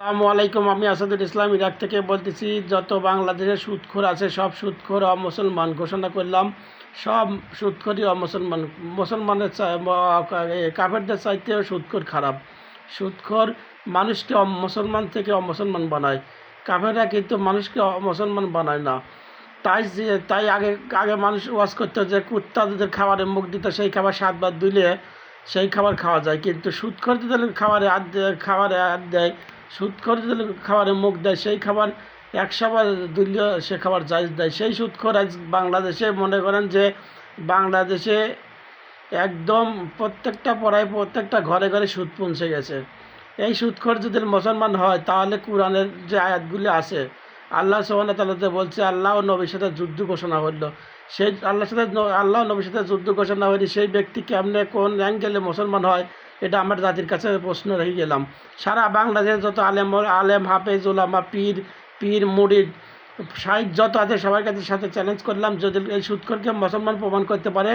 আসসালামু আলাইকুম। আমি আসাদুল ইসলাম ইরাক থেকে বলতেছি। যত বাংলাদেশের সুদখোর আছে সব সুদখোর অমুসলমান ঘোষণা করলাম। সব সুদখোরই অমুসলমান। মুসলমানের কাফেরদের চাইতেও সুদখোর খারাপ। সুদখোর মানুষকে মুসলমান থেকে অমুসলমান বানায়। কাফেররা কিন্তু মানুষকে মুসলমান বানায় না। তাই আগে আগে মানুষ ওয়াজ করতো যে কুত্তা যদি খাবারে মুখ দিত সেই খাবার 7 বার ধুলে সেই খাবার খাওয়া যায়, কিন্তু সুদখোর যদি খাবারে হাত দেয়, সুদখোর যদি খাবারে মুখ দেয় সেই খাবার 100 বার ধুলেও সে খাবার জায়েজ দেয়। সেই সুদখোর আজ বাংলাদেশে মনে করেন যে বাংলাদেশে একদম প্রত্যেকটা পড়ায় প্রত্যেকটা ঘরে ঘরে সুদ পৌঁছে গেছে। এই সুদখোর যদি মুসলমান হয় তাহলে কোরআনের যে আয়াতগুলি আছে, আল্লাহ সুবহানাহু ওয়া তাআলা বলছে, আল্লাহ ও নবীর সাথে যুদ্ধ ঘোষণা হলো। সেই আল্লাহ নবীর সাথে যুদ্ধ ঘোষণা হলে সেই ব্যক্তি কেমনে কোন অ্যাঙ্গেলে মুসলমান হয়, এটা আমার জাতির কাছে প্রশ্ন রেখে গেলাম। সারা বাংলাদেশ যত আলেম হাফেজ উলামা পীর মুরিদ শাইখ যত আছে সবার কাছে সাথে চ্যালেঞ্জ করলাম, যদি এই সুদখোরকে মুসলমান প্রমাণ করতে পারে,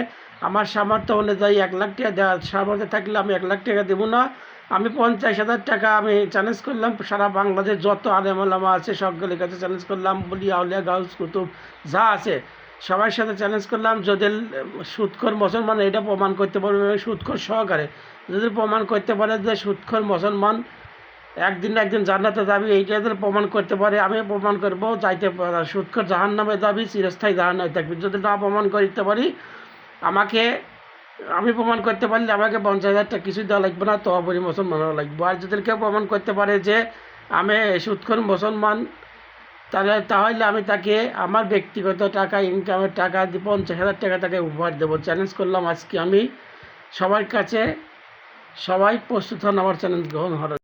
আমার সামর্থ্য অনুযায়ী 1 লাখ টাকা দেওয়ার সামর্থ্য থাকলে আমি 1 লাখ টাকা দেবো না, আমি 50,000 টাকা আমি চ্যালেঞ্জ করলাম। সারা বাংলাদেশ যত আলেম ওলামা আছে সবগুলির কাছে চ্যালেঞ্জ করলাম, বলি আউলিয়া গাউস কুতুব যা আছে সবার সাথে চ্যালেঞ্জ করলাম। যদি সুদখোর মুসলমান এটা প্রমাণ করতে পারবে, সুদখোর সহকারে যদি প্রমাণ করতে পারে যে সুদখোর মুসলমান একদিন না একদিন জান্নাতে যাবে, এইটা যদি প্রমাণ করতে পারে আমি প্রমাণ করবো যাইতে সুদখোর জাহান্নামে যাবি, চিরস্থায়ী জাহান্নামে থাকবি। যদি না প্রমাণ করতে পারি, আমি প্রমাণ করতে পারলে আমাকে 50,000 টাকা কিছু দেওয়া লাগবে না, তহবিল মুসলমান হওয়া লাগবে। আর যদি কেউ প্রমাণ করতে পারে যে আমি সুদখোর মুসলমান, তাহলে আমি তাকে আমার ব্যক্তিগত টাকা, ইনকামের টাকা দিয়ে 50,000 টাকা তাকে উপহার দেবো। চ্যালেঞ্জ করলাম আজকে আমি সবার কাছে। সবাই প্রস্তুত হন আমার চ্যালেঞ্জ গ্রহণ করার।